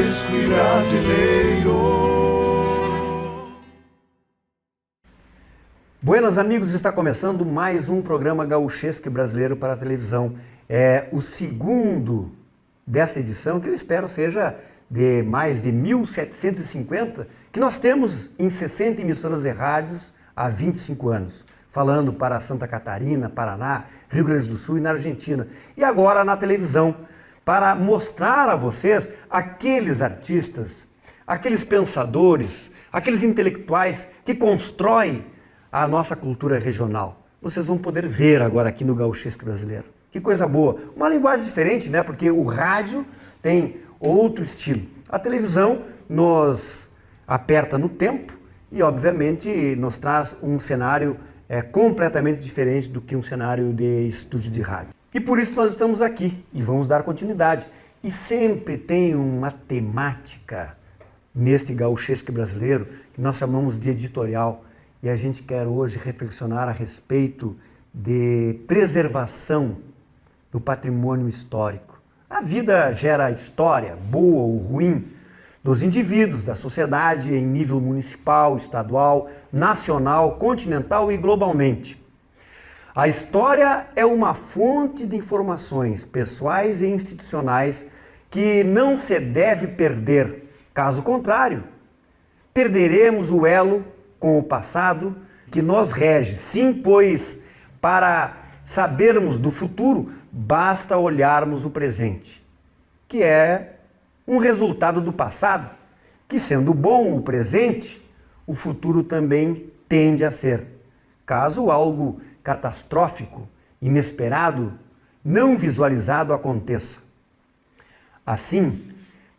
gauchesco e brasileiro. Buenas amigos, está começando mais um programa gauchesco e brasileiro para a televisão. É o segundo dessa edição, que eu espero seja de mais de 1.750, que nós temos em 60 emissoras de rádios há 25 anos, falando para Santa Catarina, Paraná, Rio Grande do Sul e na Argentina. E agora na televisão, para mostrar a vocês aqueles artistas, aqueles pensadores, aqueles intelectuais que constroem a nossa cultura regional. Vocês vão poder ver agora aqui no Gauchesco Brasileiro. Que coisa boa. Uma linguagem diferente, né? Porque o rádio tem outro estilo. A televisão nos aperta no tempo e, obviamente, nos traz um cenário completamente diferente do que um cenário de estúdio de rádio. E por isso nós estamos aqui e vamos dar continuidade. E sempre tem uma temática neste Gauchesco Brasileiro que nós chamamos de editorial. E a gente quer hoje reflexionar a respeito de preservação do patrimônio histórico. A vida gera história, boa ou ruim, dos indivíduos, da sociedade em nível municipal, estadual, nacional, continental e globalmente. A história é uma fonte de informações pessoais e institucionais que não se deve perder. Caso contrário, perderemos o elo com o passado que nos rege. Sim, pois para sabermos do futuro, basta olharmos o presente, que é um resultado do passado, que sendo bom o presente, o futuro também tende a ser. Caso algo catastrófico, inesperado, não visualizado aconteça. Assim,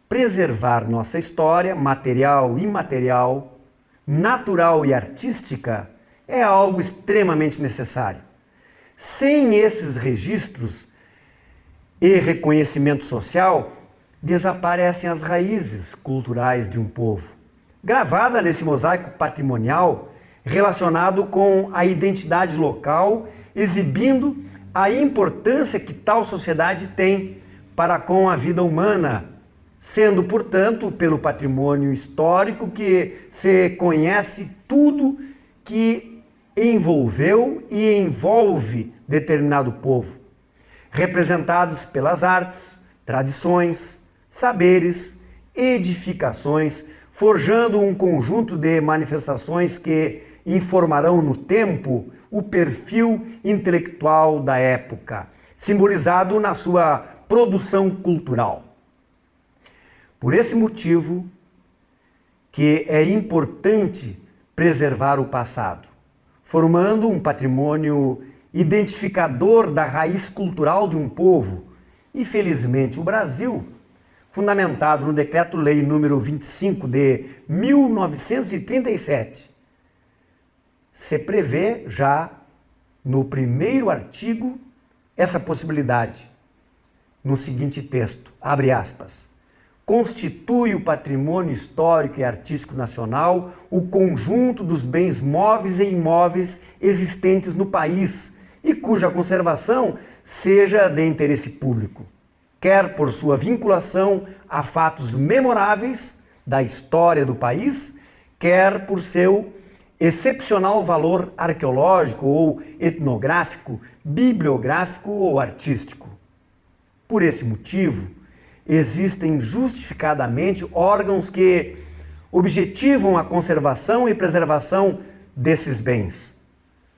preservar nossa história, material e imaterial, natural e artística, é algo extremamente necessário. Sem esses registros e reconhecimento social, desaparecem as raízes culturais de um povo, gravada nesse mosaico patrimonial relacionado com a identidade local, exibindo a importância que tal sociedade tem para com a vida humana, sendo, portanto, pelo patrimônio histórico que se conhece tudo que envolveu e envolve determinado povo, representados pelas artes, tradições, saberes, edificações, forjando um conjunto de manifestações que informarão no tempo o perfil intelectual da época, simbolizado na sua produção cultural. Por esse motivo que é importante preservar o passado, formando um patrimônio identificador da raiz cultural de um povo. E felizmente o Brasil, fundamentado no Decreto-Lei número 25 de 1937, se prevê já no primeiro artigo essa possibilidade, no seguinte texto, abre aspas: constitui o patrimônio histórico e artístico nacional o conjunto dos bens móveis e imóveis existentes no país e cuja conservação seja de interesse público, quer por sua vinculação a fatos memoráveis da história do país, quer por seu excepcional valor arqueológico ou etnográfico, bibliográfico ou artístico. Por esse motivo, existem justificadamente órgãos que objetivam a conservação e preservação desses bens.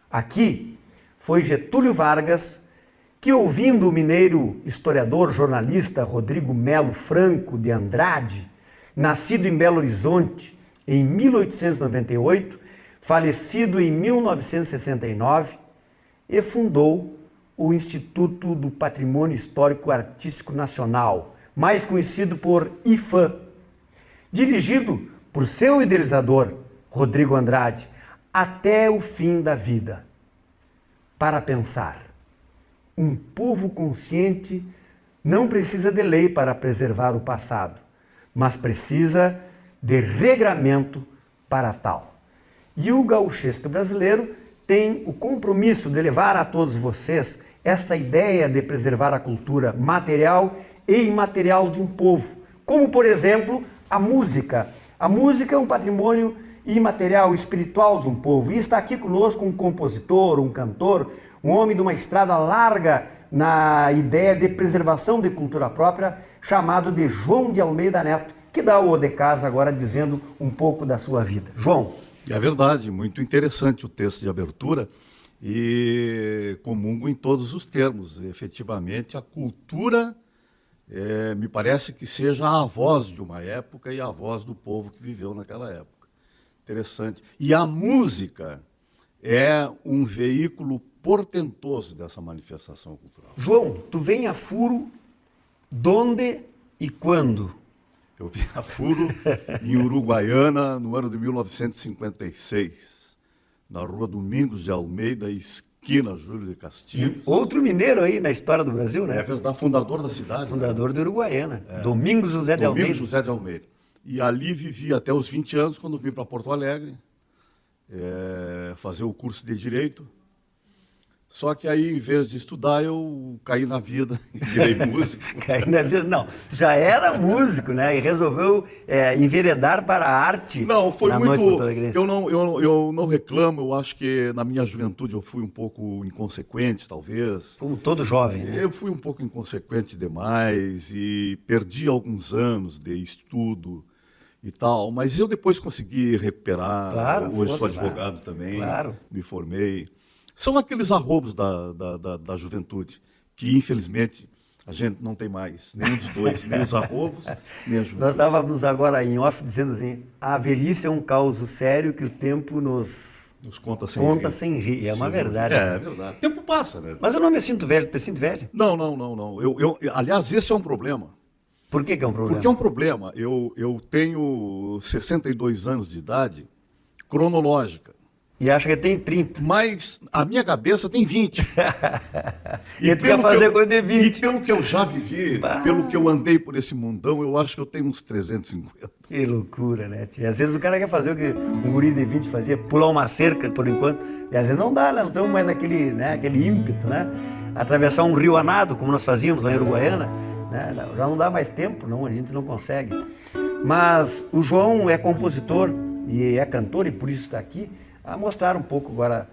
Aqui foi Getúlio Vargas que, ouvindo o mineiro historiador jornalista Rodrigo Melo Franco de Andrade, nascido em Belo Horizonte em 1898, falecido em 1969, e fundou o Instituto do Patrimônio Histórico Artístico Nacional, mais conhecido por IFAM, dirigido por seu idealizador, Rodrigo Andrade, até o fim da vida. Para pensar, um povo consciente não precisa de lei para preservar o passado, mas precisa de regramento para tal. E o Gauchesco Brasileiro tem o compromisso de levar a todos vocês esta ideia de preservar a cultura material e imaterial de um povo, como, por exemplo, a música. A música é um patrimônio imaterial, espiritual de um povo. E está aqui conosco um compositor, um cantor, um homem de uma estrada larga na ideia de preservação de cultura própria, chamado de João de Almeida Neto, que dá o de casa agora dizendo um pouco da sua vida. João. É verdade, muito interessante o texto de abertura e comungo em todos os termos. Efetivamente, a cultura me parece que seja a voz de uma época e a voz do povo que viveu naquela época. Interessante. E a música é um veículo portentoso dessa manifestação cultural. João, tu vem a furo donde e quando? Eu vim a furo em Uruguaiana no ano de 1956, na rua Domingos de Almeida, esquina Júlio de Castilhos. Outro mineiro aí na história do Brasil, né? É verdade, fundador da cidade. Fundador de Uruguaiana. Domingos José de Almeida. Domingos José de Almeida. E ali vivi até os 20 anos, quando vim para Porto Alegre, fazer o curso de Direito. Só que aí, em vez de estudar, eu caí na vida e virei músico. Caí na vida, não. Já era músico, né? E resolveu enveredar para a arte. Não, foi na muito... noite porto-alegrense. Eu não reclamo, eu acho que na minha juventude eu fui um pouco inconsequente, talvez. Como todo jovem, né? Eu fui um pouco inconsequente demais e perdi alguns anos de estudo e tal, mas eu depois consegui recuperar. Claro, hoje sou lá. advogado também, Claro. me formei. São aqueles arroubos da juventude, que infelizmente a gente não tem mais, nenhum dos dois, nem os arroubos, nem a juventude. Nós estávamos agora em off dizendo assim, a velhice é um caos sério que o tempo nos conta sem rir. rir. É uma verdade. É verdade. O tempo passa, né? Mas eu não me sinto velho, tu te sinto velho? Não. Aliás, esse é um problema. Por que é um problema? Porque é um problema. Eu tenho 62 anos de idade cronológica. E acha que tem 30. Mas a minha cabeça tem 20. E tu quer fazer coisa de 20. E pelo que eu já vivi, pelo que eu andei por esse mundão, eu acho que eu tenho uns 350. Que loucura, né, tia? Às vezes o cara quer fazer o que um guri de 20 fazia, pular uma cerca por enquanto, e às vezes não dá, né? Não temos mais aquele ímpeto, né? Atravessar um rio a nado, como nós fazíamos lá em Uruguaiana, né? Já não dá mais tempo, não, a gente não consegue. Mas o João é compositor e é cantor, e por isso está aqui, a mostrar um pouco agora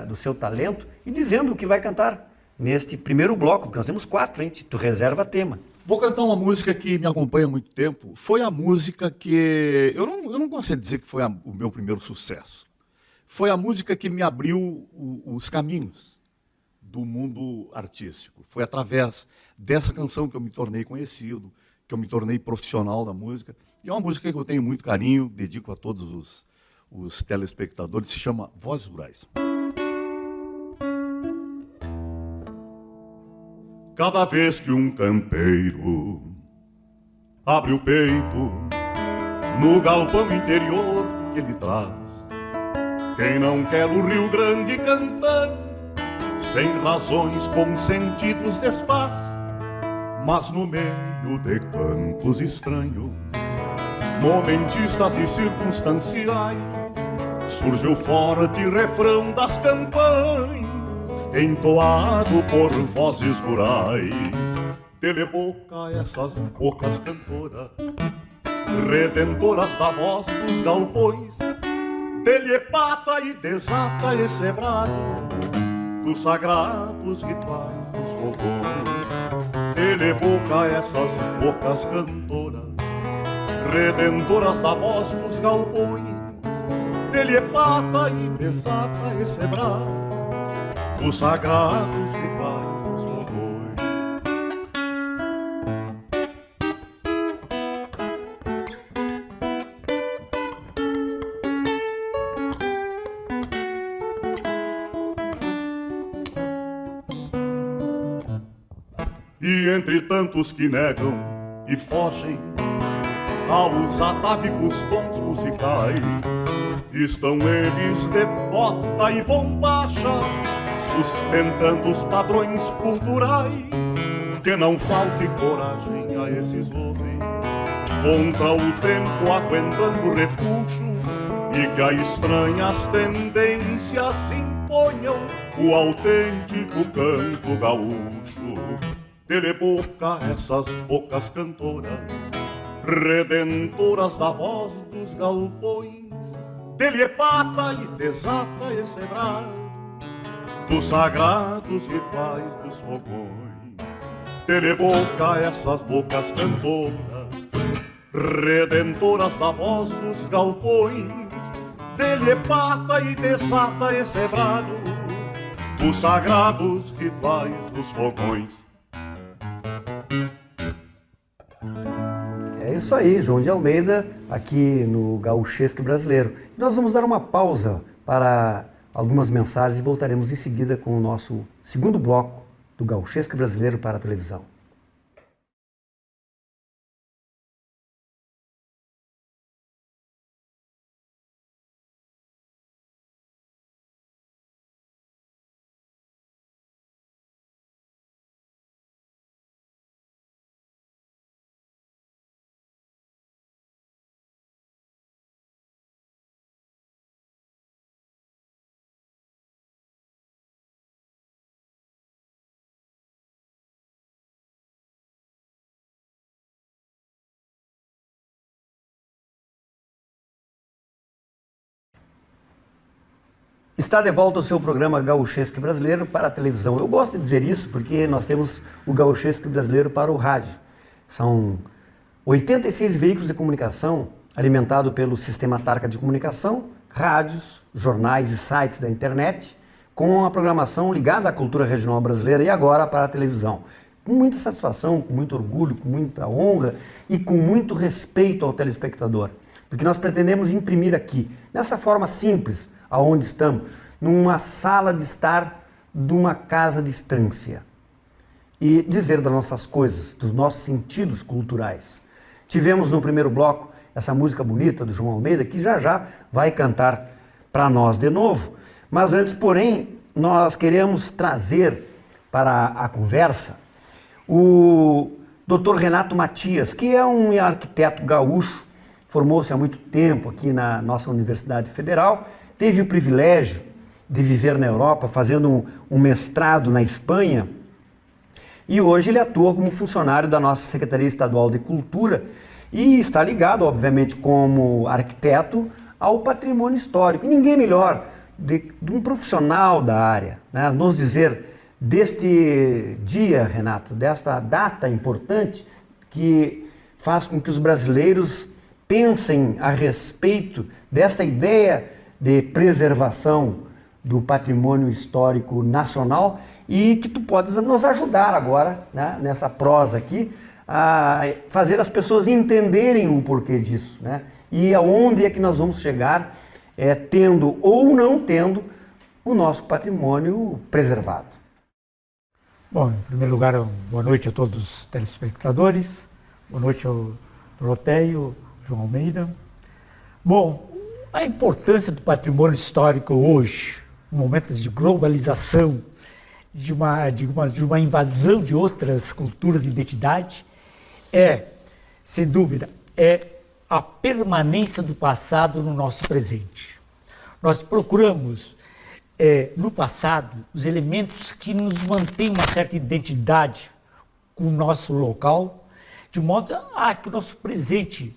do seu talento e dizendo o que vai cantar neste primeiro bloco, porque nós temos 4, hein? Tu reserva tema. Vou cantar uma música que me acompanha há muito tempo. Foi a música que... Eu não gosto de dizer que foi o meu primeiro sucesso. Foi a música que me abriu os caminhos do mundo artístico. Foi através dessa canção que eu me tornei conhecido, que eu me tornei profissional da música. E é uma música que eu tenho muito carinho, dedico a todos os telespectadores, se chama Vozes Rurais. Cada vez que um campeiro abre o peito no galpão interior que ele traz, quem não quer o Rio Grande cantando, sem razões com sentidos desfaz, mas no meio de campos estranhos, momentistas e circunstanciais, surge o forte refrão das campanhas, entoado por vozes rurais. Dele boca essas bocas cantoras, redentoras da voz dos galpões, dele pata e desata esse brado dos sagrados rituais dos fogões. Dele boca essas bocas cantoras, redentoras da voz dos galpões, dele pata e desata esse brado dos sagrados rituais dos fogões. E entre tantos que negam e fogem aos atávicos tons musicais, estão eles de bota e bombacha, sustentando os padrões culturais. Que não falte coragem a esses homens, contra o tempo aguentando o repuxo, e que a estranhas tendências se imponham o autêntico canto gaúcho. Dele boca essas bocas cantoras, redentoras da voz dos galpões, dele é pata e desata esse brado, dos sagrados rituais dos fogões, dele boca essas bocas cantoras, redentoras da voz dos galpões, dele é pata e desata esse brado, dos sagrados rituais dos fogões. É isso aí, João de Almeida, aqui no Gauchesque Brasileiro. Nós vamos dar uma pausa para algumas mensagens e voltaremos em seguida com o nosso segundo bloco do Gauchesque Brasileiro para a televisão. Está de volta o seu programa Gauchesque Brasileiro para a televisão. Eu gosto de dizer isso porque nós temos o Gauchesque Brasileiro para o rádio. São 86 veículos de comunicação alimentados pelo Sistema Tarca de Comunicação, rádios, jornais e sites da internet, com a programação ligada à cultura regional brasileira e agora para a televisão. Com muita satisfação, com muito orgulho, com muita honra e com muito respeito ao telespectador. Porque nós pretendemos imprimir aqui, nessa forma simples, aonde estamos, numa sala de estar de uma casa de estância. E dizer das nossas coisas, dos nossos sentidos culturais. Tivemos no primeiro bloco essa música bonita do João Almeida, que já vai cantar para nós de novo. Mas antes, porém, nós queremos trazer para a conversa o Dr. Renato Matias, que é um arquiteto gaúcho, formou-se há muito tempo aqui na nossa Universidade Federal, teve o privilégio de viver na Europa, fazendo um mestrado na Espanha, e hoje ele atua como funcionário da nossa Secretaria Estadual de Cultura e está ligado, obviamente, como arquiteto ao patrimônio histórico. E ninguém melhor de um profissional da área, né, nos dizer deste dia, Renato, desta data importante que faz com que os brasileiros pensem a respeito desta ideia de preservação do patrimônio histórico nacional e que tu podes nos ajudar agora, né, nessa prosa aqui, a fazer as pessoas entenderem o porquê disso, né, e aonde é que nós vamos chegar tendo ou não tendo o nosso patrimônio preservado. Bom, em primeiro lugar, boa noite a todos os telespectadores, boa noite ao Doroteio, João Almeida. Bom, a importância do patrimônio histórico hoje, no momento de globalização, de uma invasão de outras culturas e identidades, sem dúvida, a permanência do passado no nosso presente. Nós procuramos, no passado, os elementos que nos mantêm uma certa identidade com o nosso local, de modo a que o nosso presente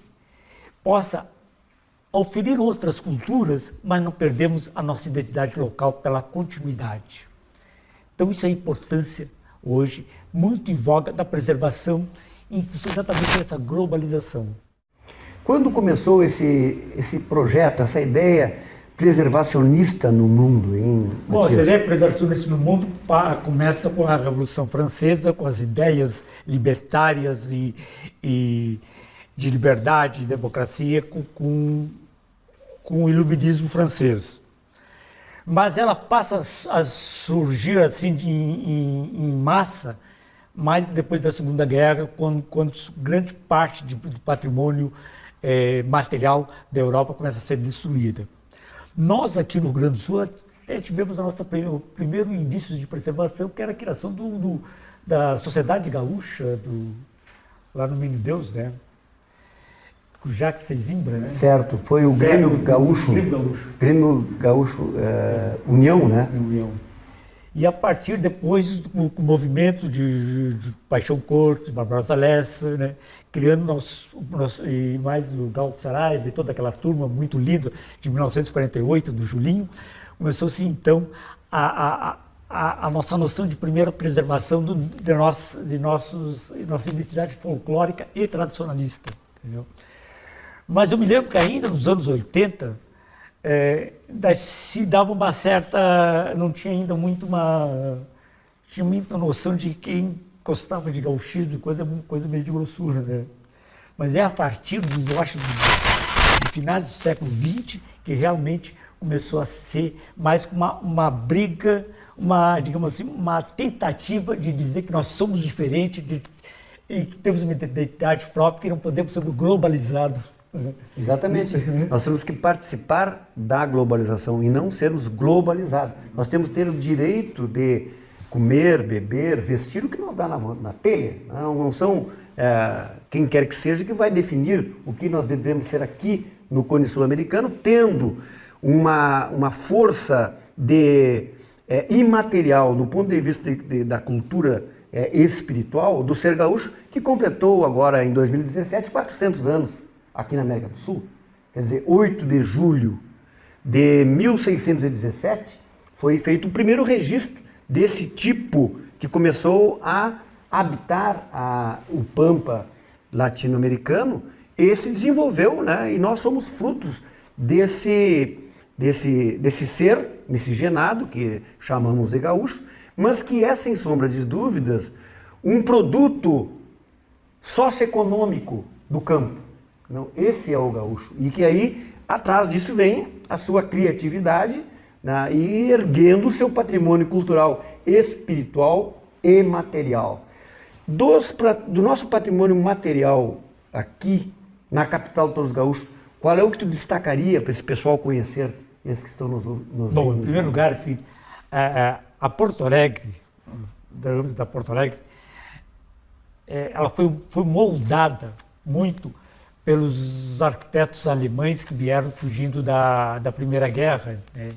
possa oferir outras culturas, mas não perdemos a nossa identidade local pela continuidade. Então isso é a importância hoje, muito em voga, da preservação em função exatamente dessa globalização. Quando começou esse projeto, essa ideia preservacionista no mundo, hein, Matias? Bom, essa ideia preservacionista no mundo começa com a Revolução Francesa, com as ideias libertárias e de liberdade e democracia com o iluminismo francês. Mas ela passa a surgir assim em massa, mais depois da Segunda Guerra, quando grande parte do patrimônio material da Europa começa a ser destruída. Nós aqui no Rio Grande do Sul até tivemos o primeiro indício de preservação, que era a criação da Sociedade Gaúcha, lá no Menino Deus, né? Com Jacques Sesimbra, né? Certo, foi o Grêmio Gaúcho. Grêmio Gaúcho União, né? União. E a partir depois do movimento de Paixão Corto, de Barbarossa Lessa, né? Criando e mais o Gal Saraiva e toda aquela turma muito linda de 1948, do Julinho, começou-se então a nossa noção de primeira preservação nossa identidade folclórica e tradicionalista. Entendeu? Mas eu me lembro que ainda nos anos 80, se dava uma certa... não tinha ainda tinha muita noção de quem gostava de gauchismo, coisa meio de grossura, né? Mas é a partir eu acho, de finais do século XX que realmente começou a ser mais uma briga, digamos assim, uma tentativa de dizer que nós somos diferentes e que temos uma identidade própria, que não podemos ser globalizados. Exatamente. Nós temos que participar da globalização e não sermos globalizados. Nós temos que ter o direito de comer, beber, vestir o que nos dá na telha. Não são quem quer que seja que vai definir o que nós devemos ser aqui no Cone Sul-Americano, tendo uma força imaterial do ponto de vista da cultura espiritual do ser gaúcho, que completou agora em 2017 400 anos aqui na América do Sul. Quer dizer, 8 de julho de 1617 foi feito o primeiro registro desse tipo que começou a habitar o Pampa latino-americano e se desenvolveu, né? E nós somos frutos desse ser miscigenado, que chamamos de gaúcho, mas que é, sem sombra de dúvidas, um produto socioeconômico do campo. Não, esse é o gaúcho. E que aí, atrás disso, vem a sua criatividade, né, e erguendo o seu patrimônio cultural, espiritual e material. Do nosso patrimônio material aqui, na capital de Todos os Gaúchos, qual é o que tu destacaria para esse pessoal conhecer, esses que estão nos Bom, em primeiro lugar, assim, a Porto Alegre, da Porto Alegre, ela foi moldada muito pelos arquitetos alemães que vieram fugindo da Primeira Guerra, né?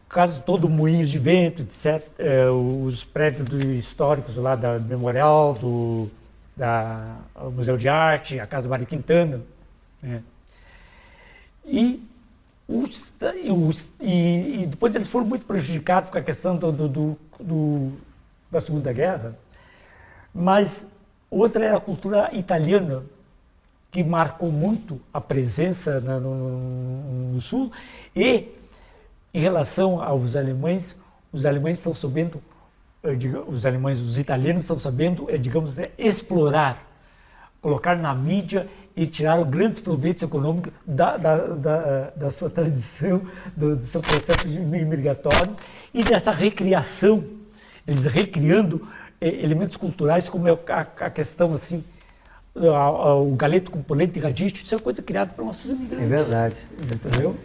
Caso todo Moinhos de Vento, etc., os prédios históricos lá da Memorial, do Museu de Arte, a Casa Mário Quintana, né? E depois eles foram muito prejudicados com a questão da Segunda Guerra, mas outra é a cultura italiana, que marcou muito a presença no Sul, e em relação aos alemães, os estão sabendo, os italianos estão sabendo, digamos, explorar, colocar na mídia e tirar grandes proveitos econômicos da sua tradição, do seu processo migratório e dessa recriação, eles recriando elementos culturais, como é a questão assim, o galeto com polenta e radicho, isso é coisa criada por nossos imigrantes. É verdade. Entendeu?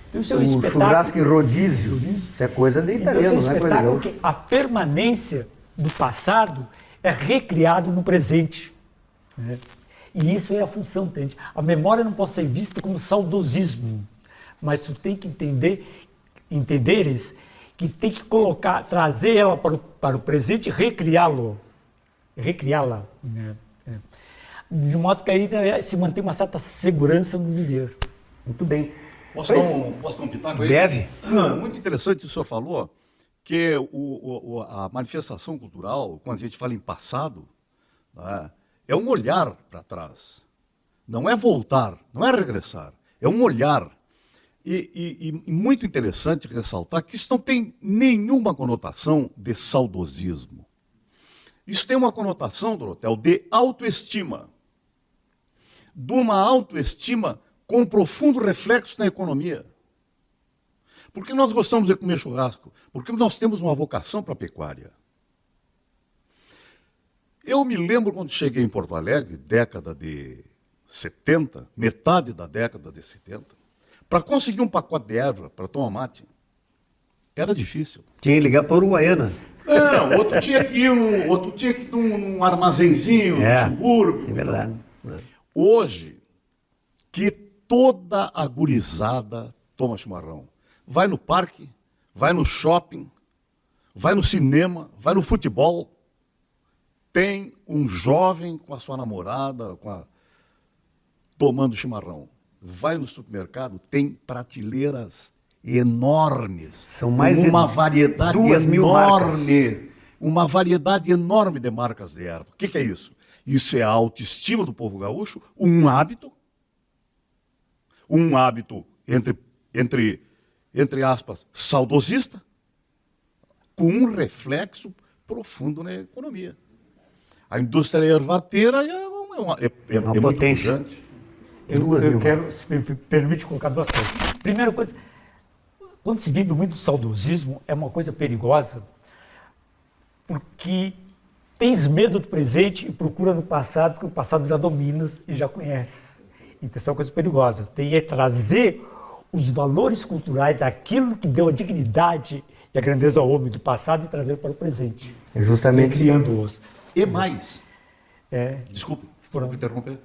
Então, isso é um o churrasco e rodízio, isso é coisa de italiano, então, não é coisa de gaúcho. Que a permanência do passado é recriado no presente, né? E isso é a função, entende? A memória não pode ser vista como saudosismo, mas tu tem que entenderes que tem que trazer ela para o presente e recriá-la, né? De modo que aí se mantém uma certa segurança no viver. Muito bem. Posso dar um pitaco aí? Deve. Muito interessante o que o senhor falou, que a manifestação cultural, quando a gente fala em passado, né, é um olhar para trás. Não é voltar, não é regressar, é um olhar. E muito interessante ressaltar que isso não tem nenhuma conotação de saudosismo. Isso tem uma conotação, Dorotel, de autoestima. De uma autoestima com profundo reflexo na economia. Porque nós gostamos de comer churrasco? Porque nós temos uma vocação para a pecuária. Eu me lembro quando cheguei em Porto Alegre, década de 70, metade da década de 70, para conseguir um pacote de erva para tomar mate, era difícil. Tinha que ligar para a Uruguaiana. Não, outro tinha que ir num armazenzinho, no subúrbio. É verdade. Hoje, que toda a gurizada toma chimarrão. vai no parque, vai no shopping, vai no cinema, vai no futebol. Tem um jovem com a sua namorada, tomando chimarrão. Vai no supermercado, tem prateleiras enormes. São mais de uma variedade 2.000 enorme. Uma variedade enorme de marcas de erva. O que é isso? Isso é a autoestima do povo gaúcho, um hábito entre aspas, saudosista, com um reflexo profundo na economia. A indústria ervateira é uma muito potência. pujante. Eu quero, se me permite, colocar duas coisas. Primeira coisa, quando se vive muito saudosismo, é uma coisa perigosa, porque tens medo do presente e procura no passado, porque o passado já dominas e já conheces. Então, isso é uma coisa perigosa. Tem que trazer os valores culturais, aquilo que deu a dignidade e a grandeza ao homem do passado e trazer para o presente. É justamente Criando-os. E mais. É, Desculpe interromper.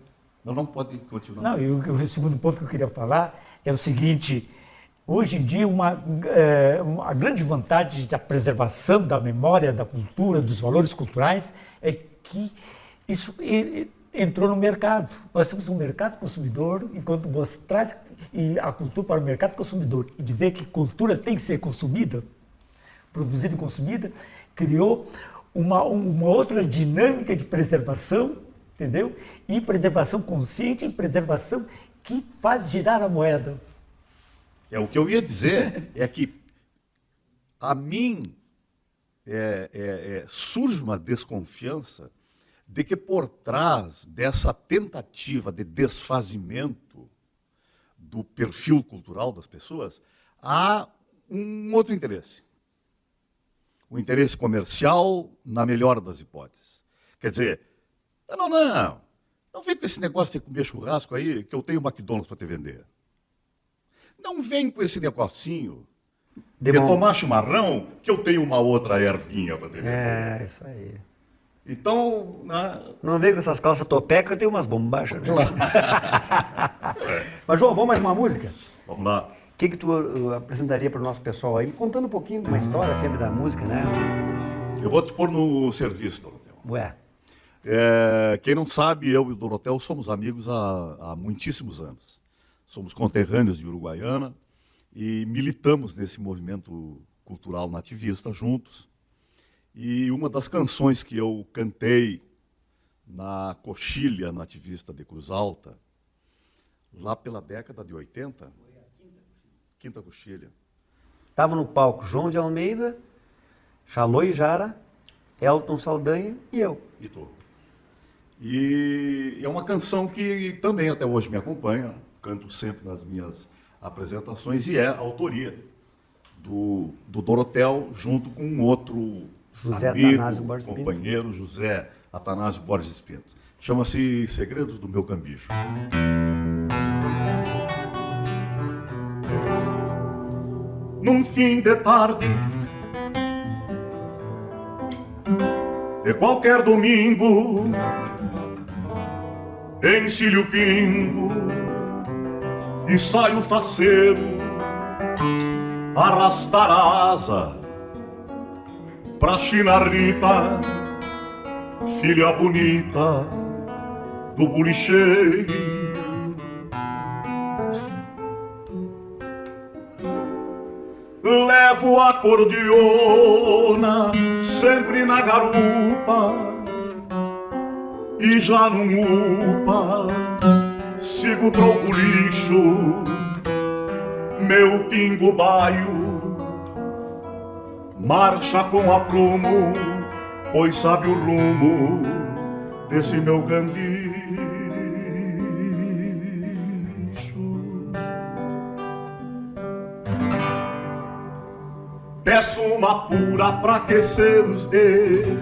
Não pode continuar. não, e o segundo ponto que eu queria falar é o seguinte: hoje em dia, uma grande vantagem da preservação da memória, da cultura, dos valores culturais, é que isso entrou no mercado. Nós temos um mercado consumidor, enquanto você traz a cultura para o mercado consumidor e dizer que cultura tem que ser consumida, produzida e consumida, criou uma outra dinâmica de preservação, entendeu? E preservação consciente e preservação que faz girar a moeda. O que eu ia dizer é que a mim surge uma desconfiança de que por trás dessa tentativa de desfazimento do perfil cultural das pessoas, há um outro interesse. O interesse comercial, na melhor das hipóteses. Quer dizer, não vem com esse negócio de comer churrasco aí, que eu tenho McDonald's para te vender. Não vem com esse negocinho de tomar chimarrão, que eu tenho uma outra ervinha para te vender. É, isso aí. Então... Não vem com essas calças topeca, eu tenho umas bombachas. Né? Mas, João, vamos mais uma música? Vamos lá. O que tu apresentaria para o nosso pessoal aí? Contando um pouquinho de uma história sempre da música, né? Eu vou te pôr no serviço, Dorotel. Ué. Quem não sabe, eu e o Dorotel somos amigos há muitíssimos anos. Somos conterrâneos de Uruguaiana e militamos nesse movimento cultural nativista juntos. E uma das canções que eu cantei na coxilha nativista de Cruz Alta, lá pela década de 80, quinta coxilha. Estava no palco João de Almeida, Chaloi Jara, Elton Saldanha e eu. E tu. E é uma canção que também até hoje me acompanha, canto sempre nas minhas apresentações, e é a autoria do Dorotel, junto com um outro José amigo, Atanásio Borges Pinto. companheiro, José Atanásio Borges Pinto. Chama-se Segredos do Meu Cambicho. Num fim de tarde de qualquer domingo, encilho o pingo e saio faceiro, arrastar a asa pra China Rita, filha bonita do bolicheiro. Levo a acordeona sempre na garupa e já não upa, sigo pro bolicho, meu pingo baio marcha com aprumo, pois sabe o rumo desse meu gambicho. Peço uma pura pra aquecer os dedos,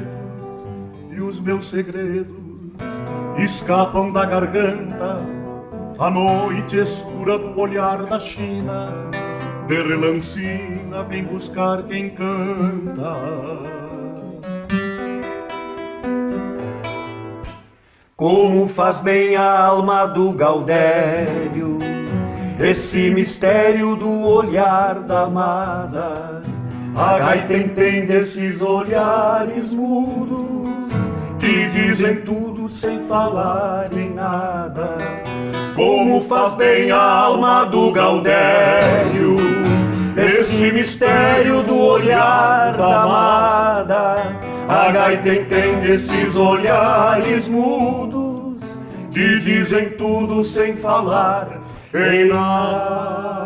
e os meus segredos escapam da garganta. A noite escura do olhar da China, de relancina vem buscar quem canta. Como faz bem a alma do Gaudério esse mistério do olhar da amada. A gaita entende esses olhares mudos que dizem tudo sem falar em nada. Como faz bem a alma do Gaudério esse mistério do olhar da amada. A gaita entende esses olhares mudos que dizem tudo sem falar em nada.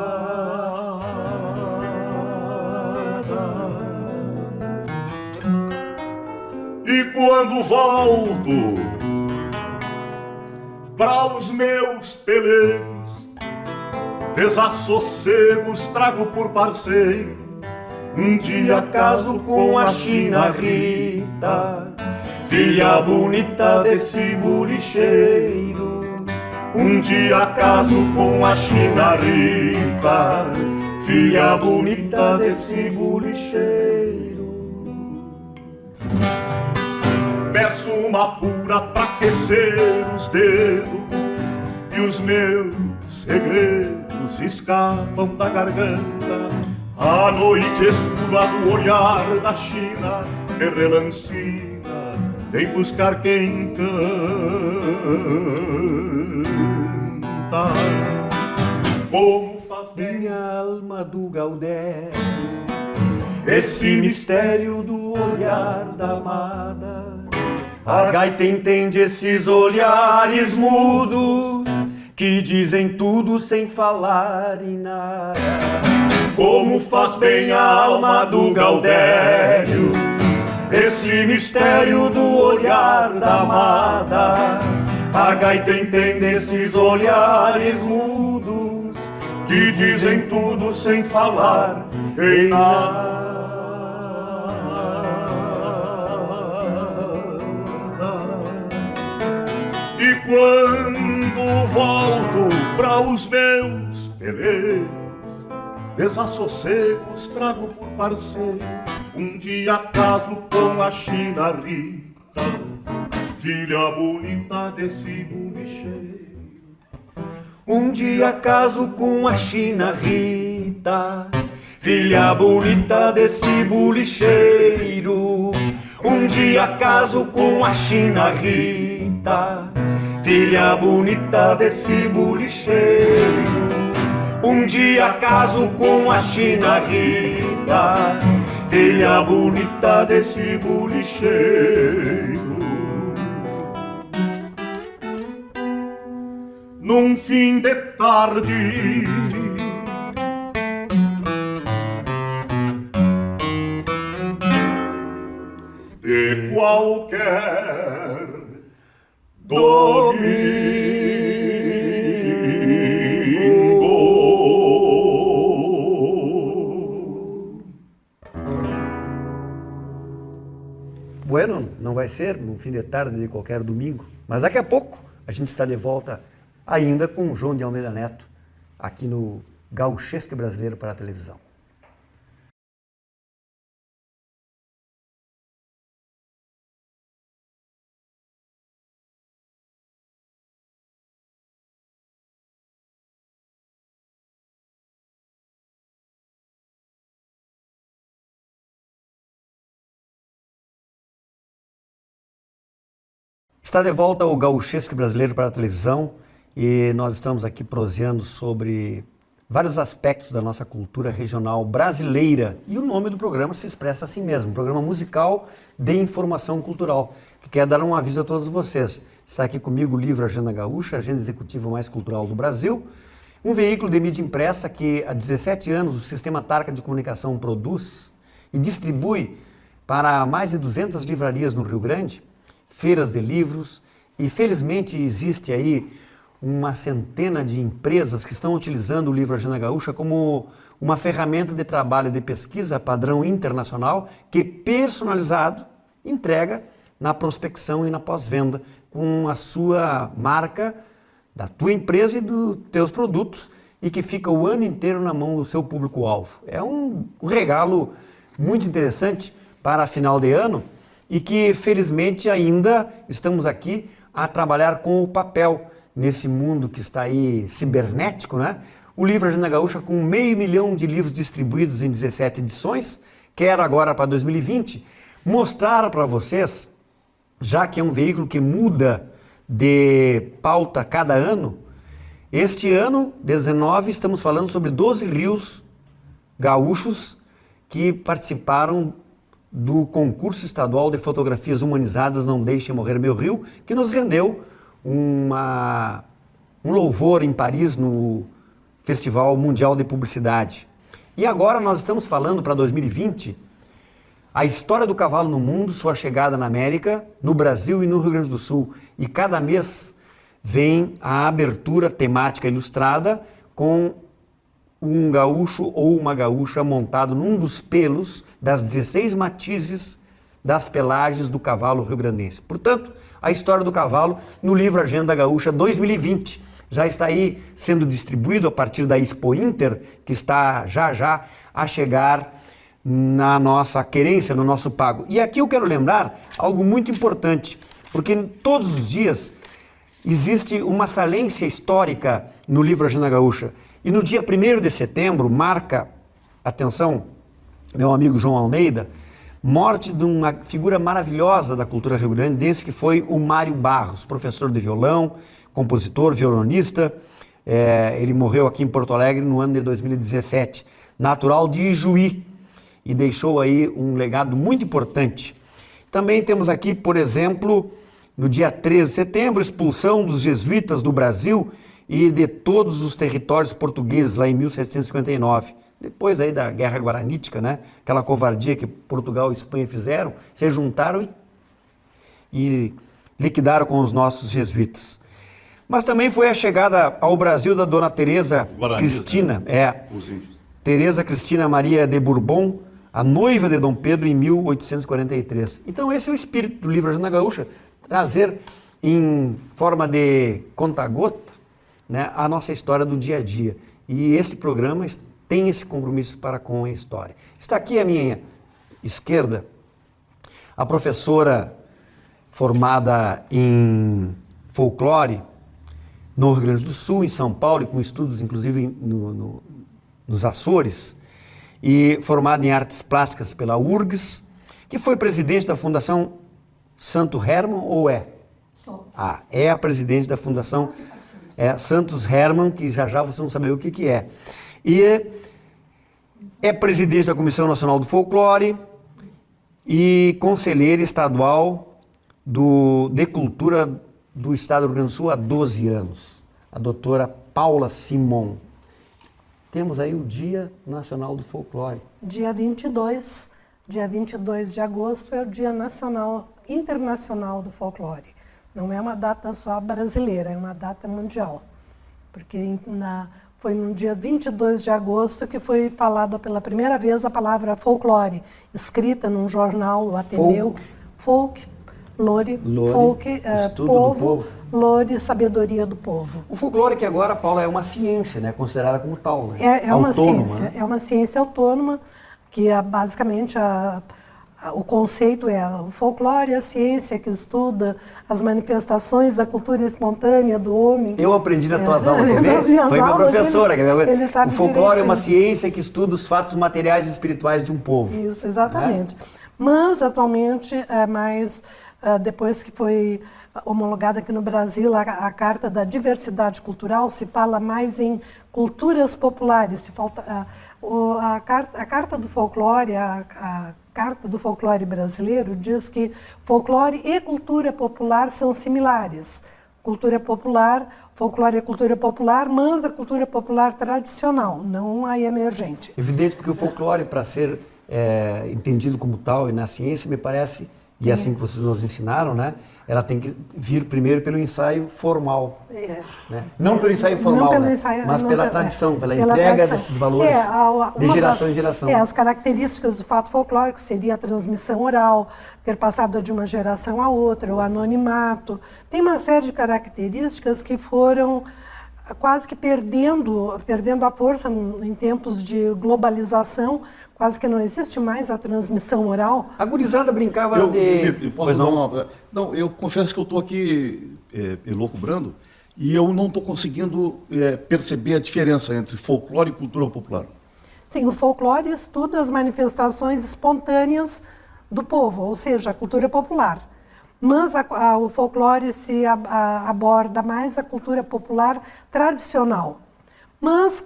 E quando volto para os meus pelegos, desassossegos trago por parceiro. Um dia caso com a China Rita, filha bonita desse bolicheiro. Um dia caso com a China Rita, filha bonita desse bolicheiro. Peço uma pura pra aquecer os dedos e os meus segredos escapam da garganta. A noite escura do olhar da China que relancina vem buscar quem canta. Como faz bem a alma do Gaudério esse mistério do olhar da amada. A gaita entende esses olhares mudos que dizem tudo sem falar em nada. Como faz bem a alma do Gaudério esse mistério do olhar da amada. A gaita entende esses olhares mudos que dizem tudo sem falar em nada. E quando volto para os meus pelegos, desassossegos trago por parceiro. Um dia caso com a China Rita, filha bonita desse bolicheiro. Um dia caso com a China Rita, filha bonita desse bolicheiro. Um dia caso com a China Rita, filha bonita desse bolicheiro. Um dia caso com a China Rita, filha bonita desse bolicheiro. Num fim de tarde, de qualquer domingo. Bueno, não vai ser no fim de tarde de qualquer domingo, mas daqui a pouco a gente está de volta ainda com o João de Almeida Neto, aqui no Gauchesque Brasileiro para a Televisão. Está de volta o Gauchesque Brasileiro para a Televisão e nós estamos aqui proseando sobre vários aspectos da nossa cultura regional brasileira. E o nome do programa se expressa assim mesmo, programa musical de informação cultural, que quer dar um aviso a todos vocês. Está aqui comigo o livro Agenda Gaúcha, a agenda executiva mais cultural do Brasil, um veículo de mídia impressa que há 17 anos o Sistema Tarca de Comunicação produz e distribui para mais de 200 livrarias no Rio Grande, feiras de livros, e felizmente existe aí uma centena de empresas que estão utilizando o livro Agenda Gaúcha como uma ferramenta de trabalho de pesquisa padrão internacional que, personalizado, entrega na prospecção e na pós-venda com a sua marca, da tua empresa e dos teus produtos, e que fica o ano inteiro na mão do seu público-alvo. É um regalo muito interessante para final de ano, e que felizmente ainda estamos aqui a trabalhar com o papel nesse mundo que está aí cibernético, né? o livro Agenda Gaúcha, com 500 mil de livros distribuídos em 17 edições, quero agora para 2020 mostrar para vocês, já que é um veículo que muda de pauta cada ano, este ano, 19, estamos falando sobre 12 rios gaúchos que participaram do concurso estadual de fotografias humanizadas Não Deixe Morrer Meu Rio, que nos rendeu um louvor em Paris no Festival Mundial de Publicidade. E agora nós estamos falando para 2020 a história do cavalo no mundo, sua chegada na América, no Brasil e no Rio Grande do Sul. E cada mês vem a abertura temática ilustrada com um gaúcho ou uma gaúcha montado num dos pelos das 16 matizes das pelagens do cavalo rio-grandense. Portanto, a história do cavalo no livro Agenda Gaúcha 2020 já está aí sendo distribuído a partir da Expo Inter, que está já a chegar na nossa querência, no nosso pago. E aqui eu quero lembrar algo muito importante, porque todos os dias existe uma saliência histórica no livro Agenda Gaúcha. E no dia 1º de setembro marca, atenção, meu amigo João Almeida, morte de uma figura maravilhosa da cultura rio-grandense, que foi o Mário Barros, professor de violão, compositor, violonista. Ele morreu aqui em Porto Alegre no ano de 2017, natural de Ijuí, e deixou aí um legado muito importante. Também temos aqui, por exemplo, no dia 13 de setembro, expulsão dos jesuítas do Brasil e de todos os territórios portugueses, lá em 1759. Depois aí da Guerra Guaranítica, né? Aquela covardia que Portugal e Espanha fizeram, se juntaram e liquidaram com os nossos jesuítas. Mas também foi a chegada ao Brasil da Dona Teresa Cristina, Teresa Cristina Maria de Bourbon, a noiva de Dom Pedro, em 1843. Então esse é o espírito do livro Agenda Gaúcha, trazer em forma de conta-gota, né, a nossa história do dia a dia. E esse programa tem esse compromisso para com a história. Está aqui à minha esquerda a professora formada em folclore no Rio Grande do Sul, em São Paulo, e com estudos inclusive nos Açores, e formada em artes plásticas pela URGS, que foi presidente da Fundação Santo Herman, ou é? Sou. É a presidente da Fundação Santos Herman, que já vocês vão saber o que é. E é presidente da Comissão Nacional do Folclore e conselheira estadual de Cultura do Estado do Rio Grande do Sul há 12 anos. A doutora Paula Simon. Temos aí o Dia Nacional do Folclore. Dia 22 de agosto é o Dia Internacional do Folclore. Não é uma data só brasileira, é uma data mundial. Porque foi no dia 22 de agosto que foi falada pela primeira vez a palavra folclore, escrita num jornal, o Ateneu. Lore, povo, lore, sabedoria do povo. O folclore que agora, Paula, é uma ciência, né? Considerada como tal, né? É uma autônoma, ciência, né? É uma ciência autônoma, que basicamente o conceito é o folclore, a ciência que estuda as manifestações da cultura espontânea do homem. Eu aprendi nas tuas aulas, quer ver? Nas minhas Foi minha aulas, professora. ele sabe o folclore direitinho. é uma ciência que estuda os fatos materiais e espirituais de um povo. Isso, exatamente. Mas, atualmente, depois que foi homologada aqui no Brasil a Carta da Diversidade Cultural, se fala mais em culturas populares. A Carta do Folclore, a Carta do Folclore Brasileiro diz que folclore e cultura popular são similares. Cultura popular, folclore é cultura popular, mas a cultura popular tradicional, não a emergente. Evidente, porque o folclore, para ser entendido como tal e na ciência, me parece, e é assim que vocês nos ensinaram, né? Ela tem que vir primeiro pelo ensaio formal. Né? Não pelo ensaio formal, mas pela tradição, pela entrega tradição. Desses valores de geração em geração. As características do fato folclórico seria a transmissão oral, ter passado de uma geração a outra, o anonimato. Tem uma série de características que foram quase que perdendo a força em tempos de globalização. Quase que não existe mais a transmissão oral. A gurizada brincava eu confesso que eu estou aqui elocubrando e eu não estou conseguindo perceber a diferença entre folclore e cultura popular. Sim, o folclore estuda as manifestações espontâneas do povo, ou seja, a cultura popular. Mas o folclore se aborda mais a cultura popular tradicional. Mas,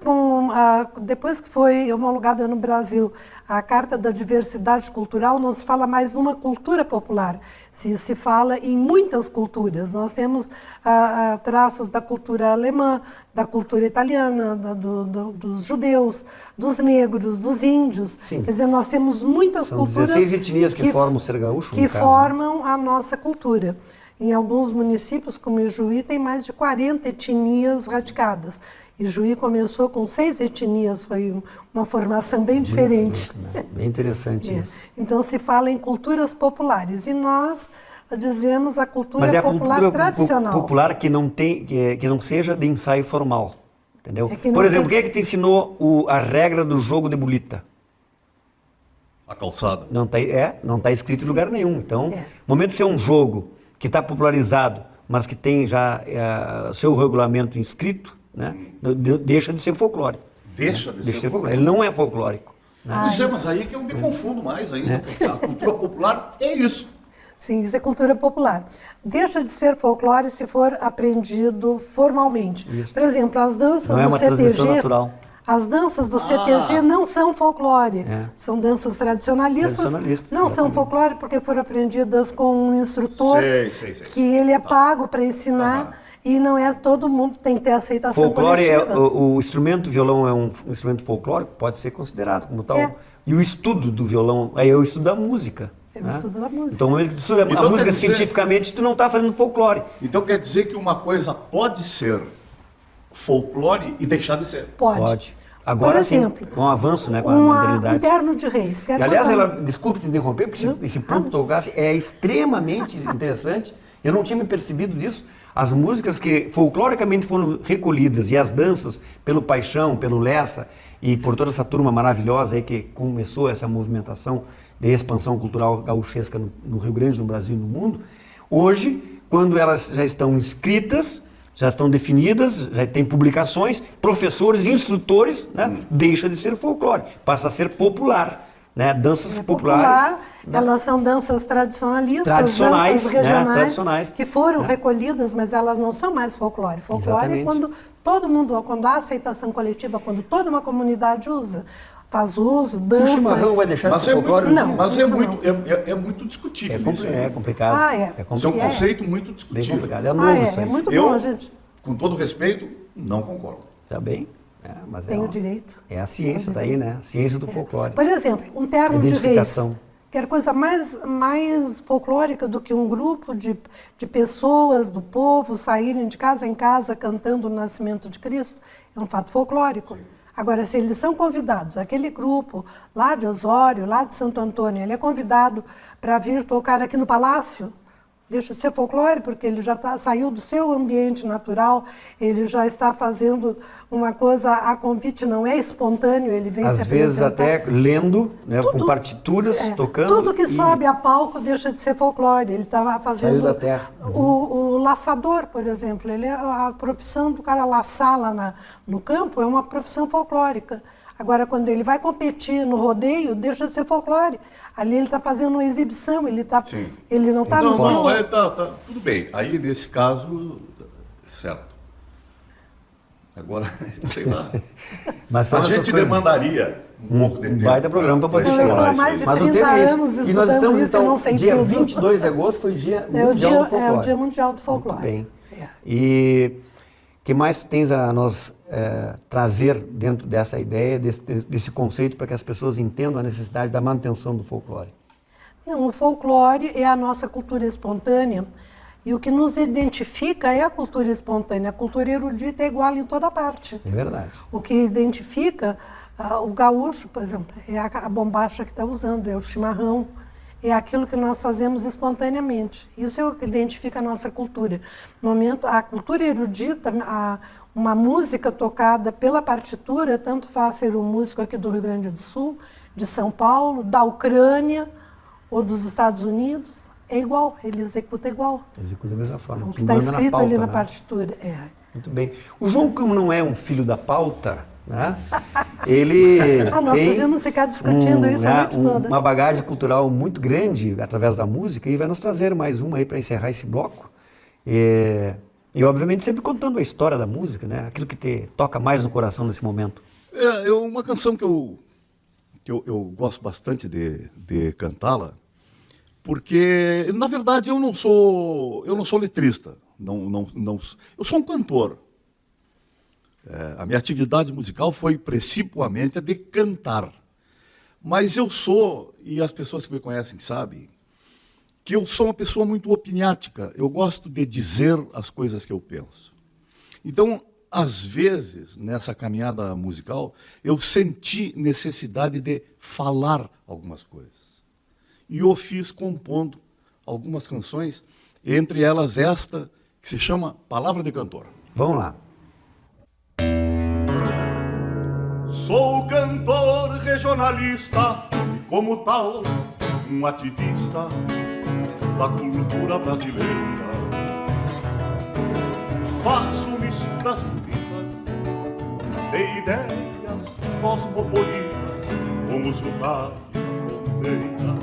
depois que foi homologada no Brasil a Carta da Diversidade Cultural, não se fala mais numa cultura popular, se fala em muitas culturas. Nós temos traços da cultura alemã, da cultura italiana, dos judeus, dos negros, dos índios. Sim. Quer dizer, nós temos muitas São culturas 16 etnias que formam o ser gaúcho, que no caso, né? formam a nossa cultura. Em alguns municípios, como Ijuí, tem mais de 40 etnias radicadas. Ijuí começou com 6 etnias, foi uma formação bem diferente. Muito, né? Bem interessante isso. Então se fala em culturas populares e nós dizemos a cultura Mas é a popular cultura tradicional. popular que não tem, que não seja de ensaio formal, entendeu? É que não Por exemplo, tem- quem é que te ensinou a regra do jogo de bolita? A calçada. Não está escrito em lugar nenhum. Então, É. no momento de ser um jogo que está popularizado, mas que tem já seu regulamento inscrito, né, deixa de ser folclore. Deixa de ser folclore. Ele não é folclórico. Pois é, mas aí que eu me confundo mais ainda, porque a cultura popular é isso. Sim, isso é cultura popular. Deixa de ser folclore se for aprendido formalmente. Isso. Por exemplo, as danças Não é do uma transmissão CTG, natural. as danças do CTG não são folclore, É. são danças tradicionalistas, Tradicionalistas, não são exatamente. folclore porque foram aprendidas com um instrutor Sei. que ele é pago para ensinar e não é todo mundo tem que ter aceitação Folclore coletiva. o instrumento violão é um instrumento folclórico, pode ser considerado como tal. É. E o estudo do violão é o estudo da música. É o né? estudo da música. Então, no momento que tu estuda a Então, música quer dizer- cientificamente, tu não está fazendo folclore. Então quer dizer que uma coisa pode ser folclore e deixar de ser. Pode. Agora Por exemplo, sim, um avanço, né, com a um modernidade. terno de reis. E, aliás, desculpe te interromper, porque esse ponto que tocasse é extremamente interessante. Eu não tinha me percebido disso. As músicas que folcloricamente foram recolhidas e as danças pelo Paixão, pelo Lessa e por toda essa turma maravilhosa aí que começou essa movimentação de expansão cultural gauchesca no Rio Grande, no Brasil e no mundo, hoje, quando elas já estão inscritas, já estão definidas, já tem publicações, professores, instrutores, né, deixa de ser folclore, passa a ser popular. Né, danças populares. Elas são danças tradicionalistas, Tradicionais, danças né, regionais, tradicionais, que foram né. recolhidas, mas elas não são mais folclore. Folclore Exatamente. é quando todo mundo, quando há aceitação coletiva, quando toda uma comunidade usa, faz uso, O dança. chimarrão vai deixar de Mas ser folclore? Não. mas isso é muito discutível. isso aí. É complicado. Ah, é. É Isso é um complicado. conceito muito Bem discutível. complicado. É novo isso É aí. muito Eu, bom, gente. com todo respeito, não concordo. Tá bem? Mas Tem o uma- direito. É a ciência, tá aí, né? A ciência do folclore. Por exemplo, um terno de reis. Identificação. Quer coisa mais folclórica do que um grupo de pessoas, do povo, saírem de casa em casa cantando o nascimento de Cristo? É um fato folclórico. Agora, se eles são convidados, aquele grupo lá de Osório, lá de Santo Antônio, ele é convidado para vir tocar aqui no Palácio, deixa de ser folclore, porque ele já saiu do seu ambiente natural, ele já está fazendo uma coisa a convite, não é espontâneo, ele vem Às se vezes apresentar. até lendo, né, com Tudo- partituras, tocando. Tudo que e- sobe a palco deixa de ser folclore. Ele estava fazendo Saiu da terra. o laçador, por exemplo. A profissão do cara laçar lá no campo é uma profissão folclórica. Agora, quando ele vai competir no rodeio, deixa de ser folclore. Ali ele está fazendo uma exibição, ele não está no Não, seu... tudo bem. Aí, nesse caso, certo. Agora, sei lá. Mas são A essas gente coisas- demandaria um pouco de tempo. baita programa para poder Eu chegar estou lá. há mais de Mas o 30 tema é anos esse. E nós estudando estamos, isso, eu então, não sei dia tudo. 22 de agosto foi dia É o mundial do dia, folclore. é o Dia Mundial do Folclore. Muito bem. É. E que mais tu tens a nos trazer dentro dessa ideia, desse conceito, para que as pessoas entendam a necessidade da manutenção do folclore? Não, o folclore é a nossa cultura espontânea e o que nos identifica é a cultura espontânea. A cultura erudita é igual em toda parte. É verdade. O que identifica o gaúcho, por exemplo, é a bombacha que está usando, é o chimarrão, é aquilo que nós fazemos espontaneamente. Isso é o que identifica a nossa cultura. No momento, a cultura erudita, uma música tocada pela partitura, tanto faz ser um músico aqui do Rio Grande do Sul, de São Paulo, da Ucrânia ou dos Estados Unidos, é igual, ele executa igual. Executa da mesma forma. O que está manda na escrito pauta, ali na né? partitura. Muito bem. O João, como não é um filho da pauta, né? Ele Nós tem podíamos ficar discutindo isso a noite toda. uma bagagem cultural muito grande através da música e vai nos trazer mais uma aí para encerrar esse bloco. E obviamente sempre contando a história da música, né? Aquilo que te toca mais no coração nesse momento. Uma canção que eu gosto bastante de cantá-la, porque, na verdade, eu não sou letrista, eu sou um cantor. A minha atividade musical foi principalmente a de cantar. Mas eu sou, e as pessoas que me conhecem sabem, que eu sou uma pessoa muito opiniática. Eu gosto de dizer as coisas que eu penso. Então, às vezes, nessa caminhada musical, eu senti necessidade de falar algumas coisas. E o fiz compondo algumas canções, entre elas esta, que se chama Palavra de Cantor. Vamos lá. Sou cantor regionalista e, como tal, um ativista da cultura brasileira. Faço misturas bonitas de ideias cosmopolitas, como o sotaque da fronteira.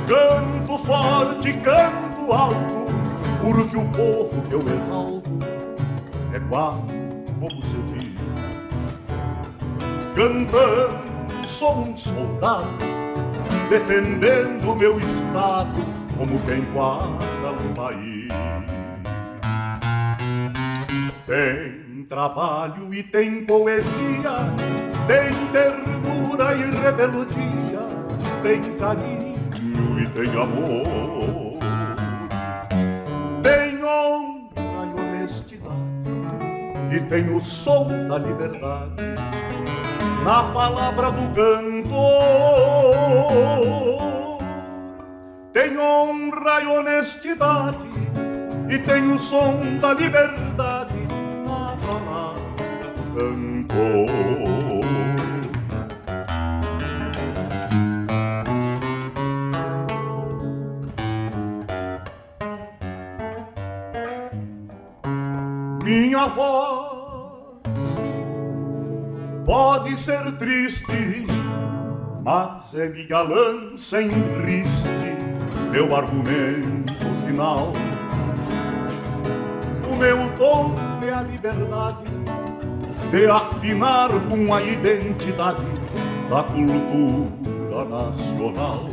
Canto forte, canto alto, porque o povo que eu exalto é quase como se diz. Cantando sou um soldado, defendendo meu estado como quem guarda o país. Tem trabalho e tem poesia, tem ternura e rebeldia, tem carinho e tem amor, tem honra e honestidade e tem o som da liberdade na palavra do cantor. Tem honra e honestidade e tem o som da liberdade na palavra do cantor. Minha voz pode ser triste, mas é minha lança em riste, meu argumento final. O meu tom é a liberdade de afinar com a identidade da cultura nacional.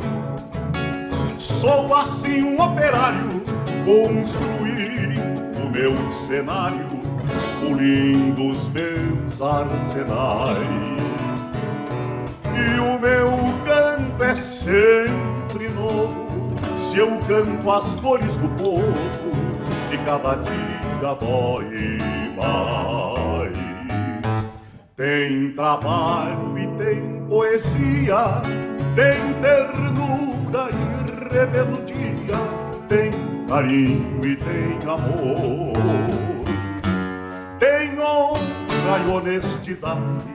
Sou assim um operário, construindo meu cenário, pulindo os meus arsenais. E o meu canto é sempre novo, se eu canto as dores do povo, e cada dia dói mais. Tem trabalho e tem poesia, tem ternura e rebeldia, tem carinho e tem amor, tem honra e honestidade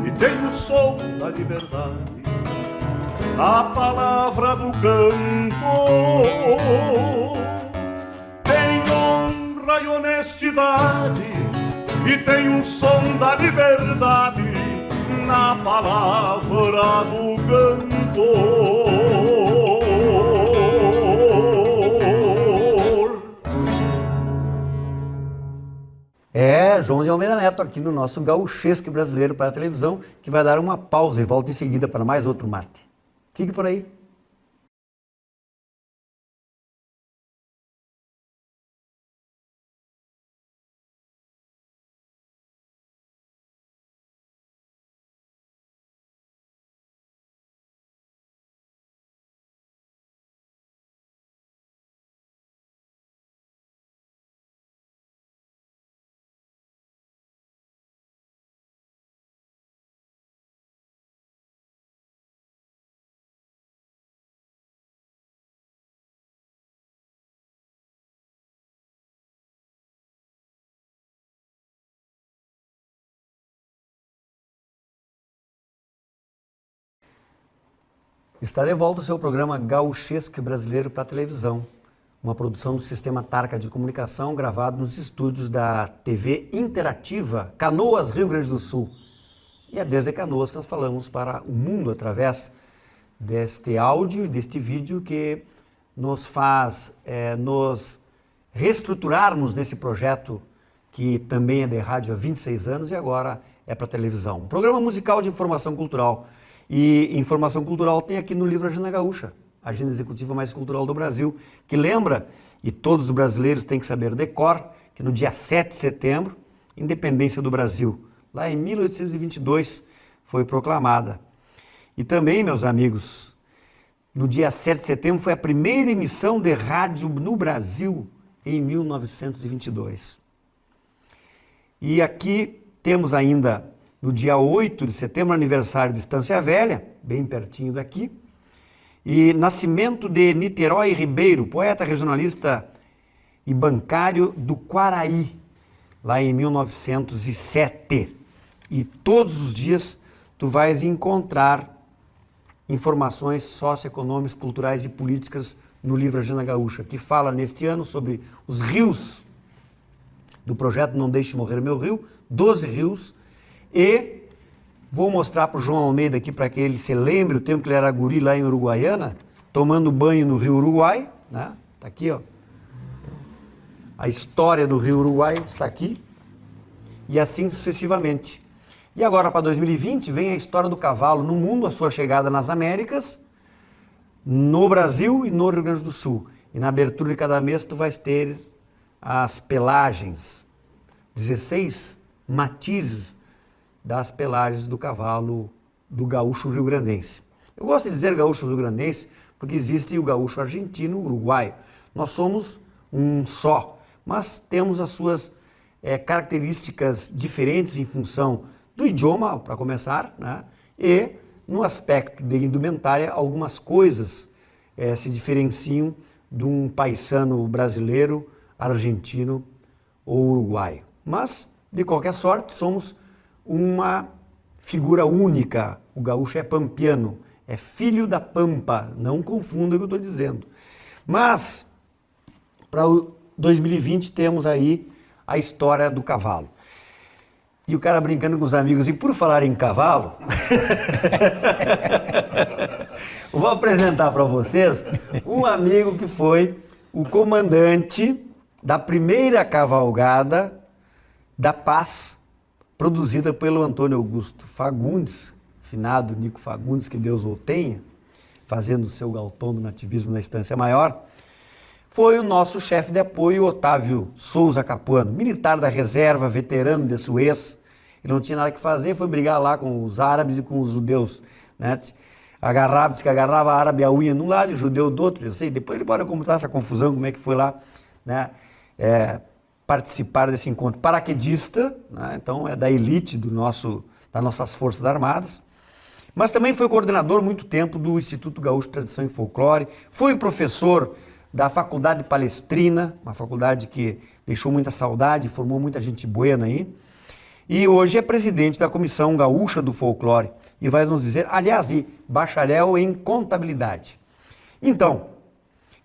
e tem o som da liberdade na palavra do cantor. Tem honra e honestidade e tem o som da liberdade na palavra do cantor. João de Almeida Neto, aqui no nosso Gauchesque Brasileiro para a Televisão, que vai dar uma pausa e volta em seguida para mais outro mate. Fique por aí. Está de volta o seu programa Gauchesque Brasileiro para a Televisão. uma produção do Sistema Tarca de Comunicação, gravado nos estúdios da TV Interativa, Canoas, Rio Grande do Sul. E é desde Canoas que nós falamos para o mundo através deste áudio e deste vídeo que nos faz nos reestruturarmos nesse projeto que também é de rádio há 26 anos e agora é para televisão. Um programa musical de informação cultural. E informação cultural tem aqui no livro Agenda Gaúcha, a agenda executiva mais cultural do Brasil, que lembra, e todos os brasileiros têm que saber de cor, que no dia 7 de setembro, independência do Brasil, lá em 1822, foi proclamada. E também, meus amigos, no dia 7 de setembro foi a primeira emissão de rádio no Brasil, em 1922. E aqui temos ainda, no dia 8 de setembro, aniversário de Estância Velha, bem pertinho daqui, e nascimento de Niterói Ribeiro, poeta, regionalista e bancário do Quaraí, lá em 1907. E todos os dias tu vais encontrar informações socioeconômicas, culturais e políticas no livro Agenda Gaúcha, que fala neste ano sobre os rios do projeto Não Deixe Morrer Meu Rio, 12 rios, e vou mostrar para o João Almeida aqui, para que ele se lembre o tempo que ele era guri lá em Uruguaiana, tomando banho no Rio Uruguai, né? Tá aqui, ó. A história do Rio Uruguai está aqui, e assim sucessivamente. E agora, para 2020, vem a história do cavalo no mundo, a sua chegada nas Américas, no Brasil e no Rio Grande do Sul. E na abertura de cada mês tu vais ter as pelagens, 16 matizes das pelagens do cavalo do gaúcho rio-grandense. Eu gosto de dizer gaúcho rio-grandense porque existe o gaúcho argentino, uruguaio. Nós somos um só, mas temos as suas características diferentes em função do idioma, para começar, né? E no aspecto de indumentária, algumas coisas se diferenciam de um paisano brasileiro, argentino ou uruguaio. Mas, de qualquer sorte, somos uma figura única. O gaúcho é pampiano, é filho da pampa, não confunda o que eu estou dizendo. Mas, para o 2020, temos aí a história do cavalo. E o cara brincando com os amigos, e por falar em cavalo, eu vou apresentar para vocês um amigo que foi o comandante da primeira cavalgada da Paz, produzida pelo Antônio Augusto Fagundes, finado Nico Fagundes, que Deus o tenha, fazendo o seu galpão do nativismo na Estância Maior. Foi o nosso chefe de apoio, Otávio Souza Capuano, militar da reserva, veterano de Suez. Ele não tinha nada que fazer, foi brigar lá com os árabes e com os judeus, né? Disse que agarrava árabe a unha de um lado e o judeu do outro. Eu sei, depois ele pode contar essa confusão, como é que foi lá, né? Participar desse encontro. Paraquedista, né? Então é da elite das nossas Forças Armadas. Mas também foi coordenador muito tempo do Instituto Gaúcho de Tradição e Folclore, foi professor da Faculdade Palestrina, uma faculdade que deixou muita saudade, formou muita gente buena aí. E hoje é presidente da Comissão Gaúcha do Folclore e vai nos dizer, aliás, e bacharel em contabilidade. Então,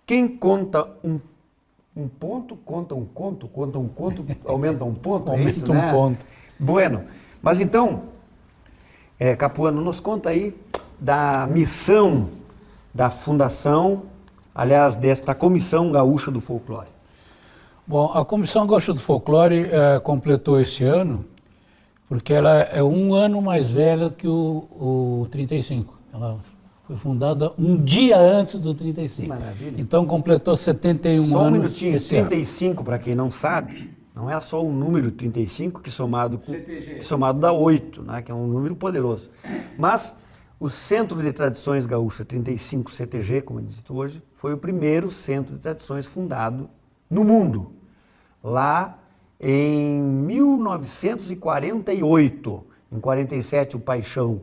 quem conta um ponto, conta um conto, aumenta um ponto, é isso, né? Aumenta um ponto. Bueno, mas então, Capuano, nos conta aí da missão da fundação, aliás, desta Comissão Gaúcha do Folclore. Bom, a Comissão Gaúcha do Folclore completou esse ano, porque ela é um ano mais velha que o 35. Ela foi fundada um dia antes do 35. Maravilha. Então completou 71 anos. Só um minutinho, esse ano. 35, para quem não sabe, não é só o número 35 que somado dá 8, né, que é um número poderoso. Mas o Centro de Tradições Gaúcha 35 CTG, como é dito hoje, foi o primeiro centro de tradições fundado no mundo. Lá em 1948, em 47 o Paixão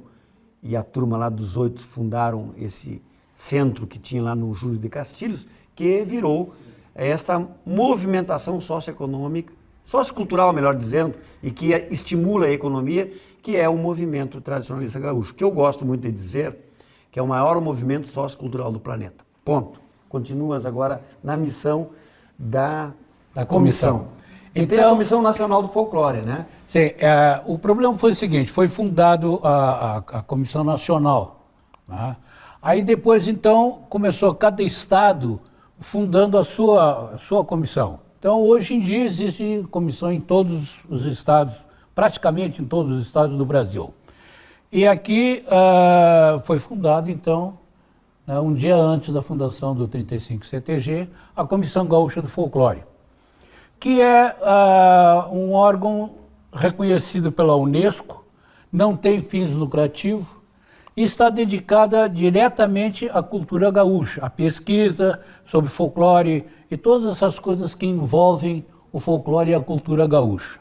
e a turma lá dos 8 fundaram esse centro que tinha lá no Júlio de Castilhos, que virou esta movimentação socioeconômica, sociocultural, melhor dizendo, e que estimula a economia, que é o movimento tradicionalista gaúcho, que eu gosto muito de dizer que é o maior movimento sociocultural do planeta. Ponto. continuas agora na missão da comissão. E tem a Comissão Nacional do Folclore, né? Sim, o problema foi o seguinte, foi fundado a Comissão Nacional, né? Aí depois, então, começou cada estado fundando a sua comissão. Então, hoje em dia, existe comissão em todos os estados, praticamente em todos os estados do Brasil. E aqui foi fundado, então, né, um dia antes da fundação do 35 CTG, a Comissão Gaúcha do Folclore, que é um órgão reconhecido pela Unesco, não tem fins lucrativos e está dedicada diretamente à cultura gaúcha, à pesquisa sobre folclore e todas essas coisas que envolvem o folclore e a cultura gaúcha.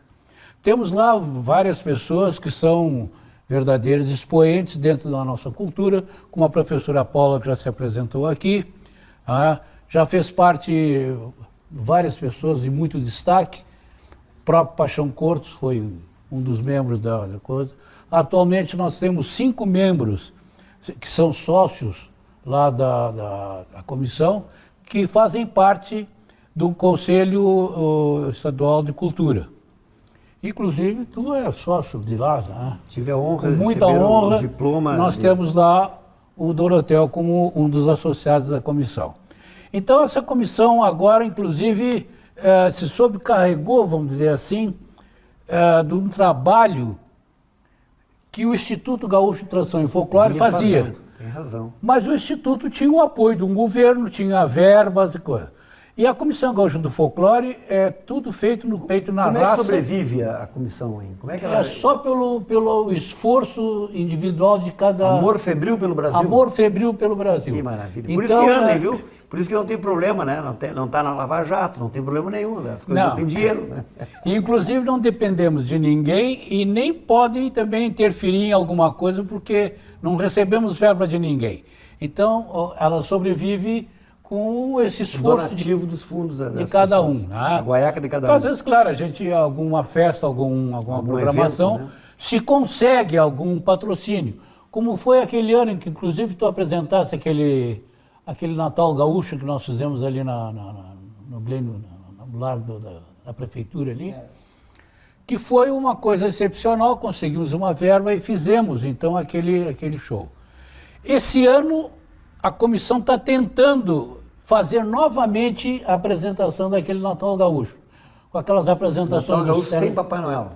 Temos lá várias pessoas que são verdadeiros expoentes dentro da nossa cultura, como a professora Paula, que já se apresentou aqui, já fez parte várias pessoas de muito destaque, o próprio Paixão Cortes foi um dos membros da coisa. Atualmente nós temos 5 membros que são sócios lá da comissão, que fazem parte do Conselho Estadual de Cultura. Inclusive, tu é sócio de lá, né? Tive a honra com de muita receber honra, o diploma. nós temos lá o Dorotheu como um dos associados da comissão. Então, essa comissão agora, inclusive, se sobrecarregou, vamos dizer assim, de um trabalho que o Instituto Gaúcho de Tradição e Folclore fazia. Fazendo. Tem razão. Mas o Instituto tinha o apoio de um governo, tinha verbas e coisas. E a Comissão Gaúcha do Folclore é tudo feito no peito, na Como raça. é que sobrevive a comissão, hein? Como é que ela... É só pelo esforço individual de cada... Amor febril pelo Brasil. Amor febril pelo Brasil. Que maravilha. Então, Por isso que andem, viu? Por isso que não tem problema, né? Não está na Lava Jato, não tem problema nenhum. Né? As coisas não tem dinheiro, né? Inclusive não dependemos de ninguém e nem podem também interferir em alguma coisa porque não recebemos verba de ninguém. Então, ela sobrevive com esse esforço donativo dos fundos de cada um. pessoas. Né? A guaiaca de cada Então, um. às vezes, claro, a gente, alguma festa, alguma programação, evento, né? se consegue algum patrocínio. Como foi aquele ano em que, inclusive, tu apresentasse aquele Natal Gaúcho que nós fizemos ali no lar da prefeitura ali, que foi uma coisa excepcional, conseguimos uma verba e fizemos, então, aquele show. Esse ano, a comissão está tentando fazer novamente a apresentação daquele Natal Gaúcho, com aquelas apresentações... Natal Gaúcho sem Papai Noel.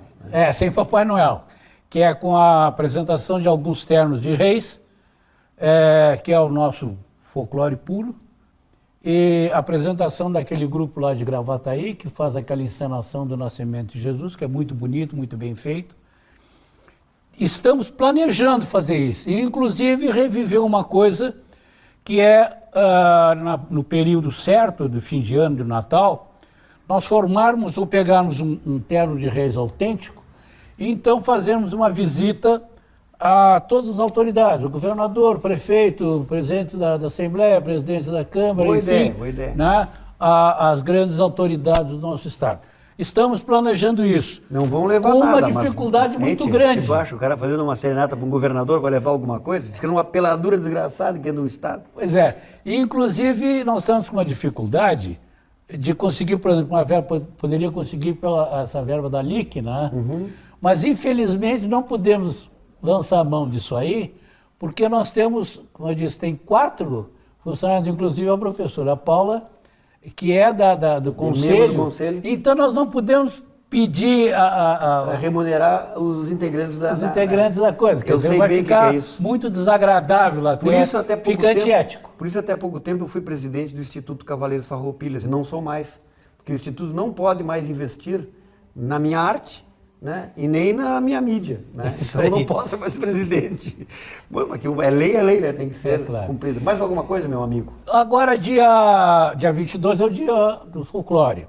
Sem Papai Noel, que é com a apresentação de alguns ternos de reis, que é o nosso folclore puro, e a apresentação daquele grupo lá de Gravataí, que faz aquela encenação do nascimento de Jesus, que é muito bonito, muito bem feito. Estamos planejando fazer isso, e inclusive reviver uma coisa que é, no período certo, do fim de ano, do Natal, nós formarmos ou pegarmos um terno de reis autêntico, e então fazermos uma visita a todas as autoridades, o governador, o prefeito, o presidente da Assembleia, presidente da Câmara, Boa enfim, ideia, boa ideia. Né, as grandes autoridades do nosso Estado. Estamos planejando isso. Não vão levar com nada, uma dificuldade muito O grande. que tu acha? O cara fazendo uma serenata para um governador vai levar alguma coisa? Diz que é uma peladura desgraçada que é do Estado. Pois é. E, inclusive, nós estamos com uma dificuldade de conseguir, por exemplo, uma verba, poderia conseguir essa verba da LIC, né? Mas, infelizmente, não podemos lançar a mão disso aí, porque nós temos, como eu disse, tem 4 funcionários, inclusive a professora Paula, que é do conselho. Do conselho. Então nós não podemos pedir Para remunerar os integrantes da coisa. Quer Eu dizer, sei vai bem o que ficar é isso. muito desagradável até, Por isso, até pouco fica tempo, antiético. Por isso, até pouco tempo, eu fui presidente do Instituto Cavaleiros Farroupilhas, e não sou mais. Porque o Instituto não pode mais investir na minha arte, né? E nem na minha mídia. Né? Então eu não posso ser mais presidente. Bom, mas é lei, né? Tem que ser cumprida. Mais alguma coisa, meu amigo? Agora, dia 22 é o dia do folclore.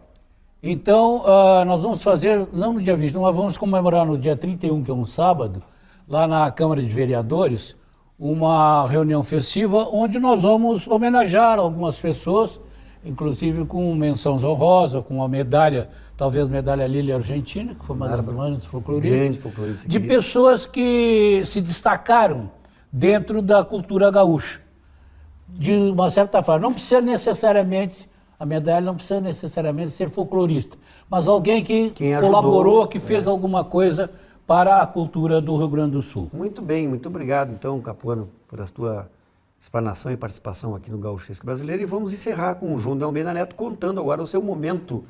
Então, nós vamos fazer, não no dia 20, nós vamos comemorar no dia 31, que é um sábado, lá na Câmara de Vereadores, uma reunião festiva onde nós vamos homenagear algumas pessoas, inclusive com menções honrosas, com uma medalha, talvez medalha Lília Argentina, que foi uma das grandes folcloristas, Grande folclorista, de pessoas que se destacaram dentro da cultura gaúcha. de uma certa forma. Não precisa necessariamente, a medalha não precisa necessariamente ser folclorista, mas alguém que Quem ajudou, colaborou, que fez alguma coisa para a cultura do Rio Grande do Sul. Muito bem, muito obrigado então, Capuano, por a tua explanação e participação aqui no Gauchesco Brasileiro. E vamos encerrar com o João de Almeida Neto contando agora o seu momento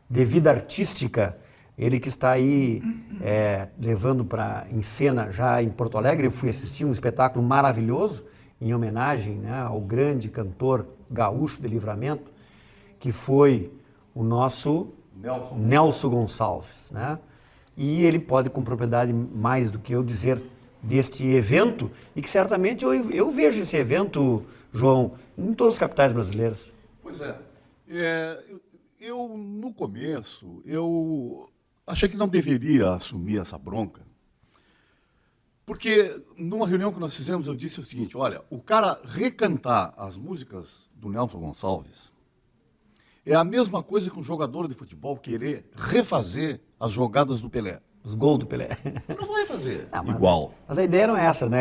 de vida artística. Ele que está aí levando em cena já em Porto Alegre. Eu fui assistir um espetáculo maravilhoso em homenagem, né, ao grande cantor gaúcho de Livramento, que foi o nosso Nelson Gonçalves, né? E ele pode com propriedade mais do que eu dizer deste evento, e que certamente eu vejo esse evento, João, em todas as capitais brasileiras. Pois é. Eu, no começo, eu achei que não deveria assumir essa bronca, porque numa reunião que nós fizemos eu disse o seguinte: olha, o cara recantar as músicas do Nelson Gonçalves é a mesma coisa que um jogador de futebol querer refazer as jogadas do Pelé. Os gols do Pelé. Não vai fazer Mas igual. a ideia não é essa, né?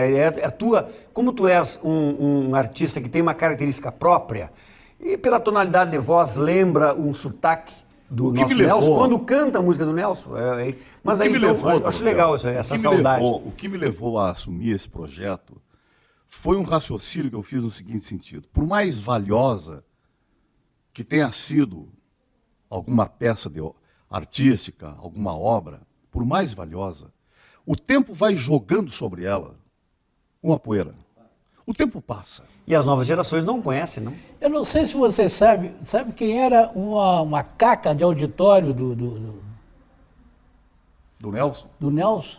Como tu és um artista que tem uma característica própria, e pela tonalidade de voz lembra um sotaque do nosso Nelson, quando canta a música do Nelson. Mas aí então, eu acho legal essa saudade. O que me levou a assumir esse projeto foi um raciocínio que eu fiz no seguinte sentido: por mais valiosa que tenha sido alguma peça artística, alguma obra, por mais valiosa, o tempo vai jogando sobre ela uma poeira. O tempo passa. E as novas gerações não conhecem, não? Eu não sei se você sabe quem era uma caca de auditório Do Nelson? do Nelson?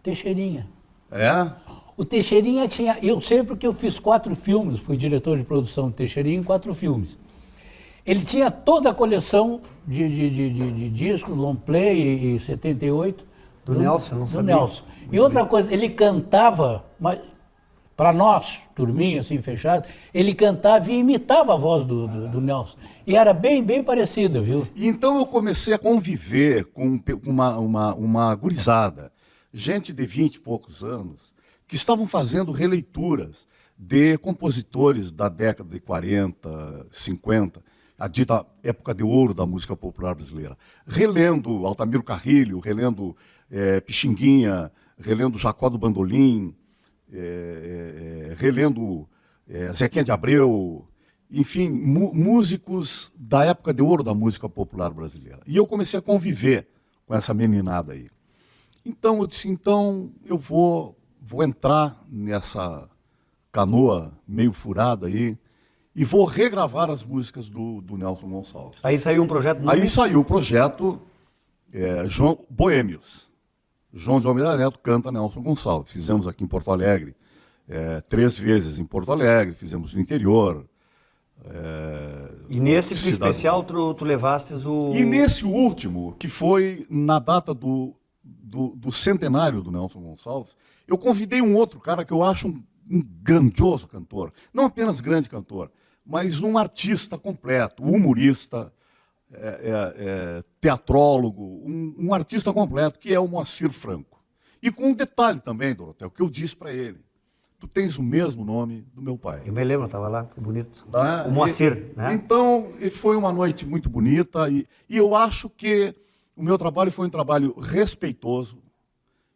Teixeirinha. É? O Teixeirinha tinha, eu sei porque eu fiz 4 filmes, fui diretor de produção do Teixeirinha em 4 filmes. Ele tinha toda a coleção de discos, long play e 78. Do Nelson, não do sabia. Nelson. E outra coisa, ele cantava, mas para nós, turminha assim, fechada, ele cantava e imitava a voz do Nelson. E era bem, bem parecida, viu? E então eu comecei a conviver com uma gurizada, gente de 20 e poucos anos, que estavam fazendo releituras de compositores da década de 40, 50, a dita época de ouro da música popular brasileira. Relendo Altamiro Carrilho, relendo Pixinguinha, relendo Jacó do Bandolim, relendo Zequinha de Abreu, enfim, músicos da época de ouro da música popular brasileira. E eu comecei a conviver com essa meninada aí. Então eu disse, eu vou entrar nessa canoa meio furada aí e vou regravar as músicas do Nelson Gonçalves. Aí saiu um projeto novo. Aí saiu o projeto Boêmios. João de Almeida Neto canta Nelson Gonçalves. Fizemos aqui em Porto Alegre, 3 vezes em Porto Alegre, fizemos no interior. E nesse especial tu levastes o... E nesse último, que foi na data do centenário do Nelson Gonçalves, eu convidei um outro cara que eu acho um grandioso cantor. Não apenas grande cantor, mas um artista completo, humorista, teatrólogo, um artista completo, que é o Moacir Franco. E com um detalhe também, Dorotel, que eu disse para ele: tu tens o mesmo nome do meu pai. Eu me lembro, estava lá, que bonito. Tá? O Moacir, né? Então, foi uma noite muito bonita e eu acho que o meu trabalho foi um trabalho respeitoso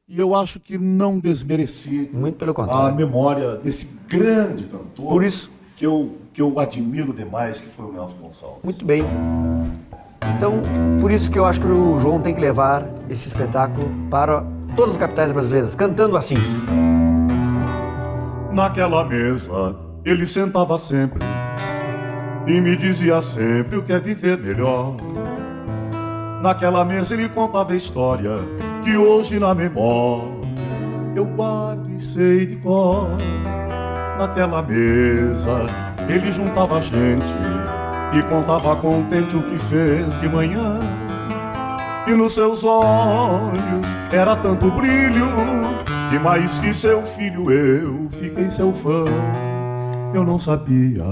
e eu acho que não desmereci Muito pelo a contrário. memória desse grande cantor. Por isso. Que eu admiro demais, que foi o Nelson Gonçalves. Muito bem. Então, por isso que eu acho que o João tem que levar esse espetáculo para todas as capitais brasileiras, cantando assim. Naquela mesa, ele sentava sempre e me dizia sempre o que é viver melhor. Naquela mesa ele contava a história que hoje na memória eu guardo e sei de cor. Naquela mesa ele juntava gente e contava contente o que fez de manhã. E nos seus olhos era tanto brilho que mais que seu filho eu fiquei seu fã. Eu não sabia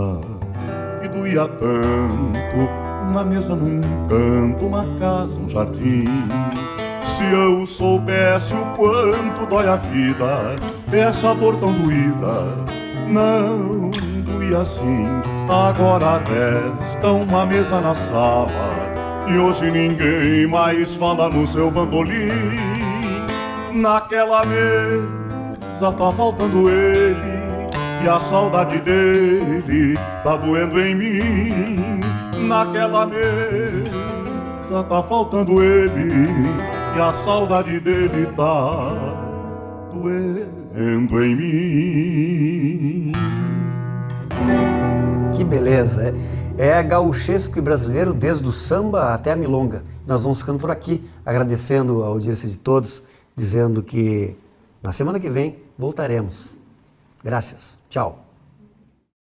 que doía tanto uma mesa num canto, uma casa, um jardim. Se eu soubesse o quanto dói a vida, essa dor tão doída não e assim. Agora resta uma mesa na sala e hoje ninguém mais fala no seu bandolim. Naquela mesa tá faltando ele e a saudade dele tá doendo em mim. Naquela mesa tá faltando ele e a saudade dele tá doendo em mim. Que beleza, é gauchesco e brasileiro desde o samba até a milonga. Nós vamos ficando por aqui, agradecendo a audiência de todos, dizendo que na semana que vem voltaremos. Graças, tchau.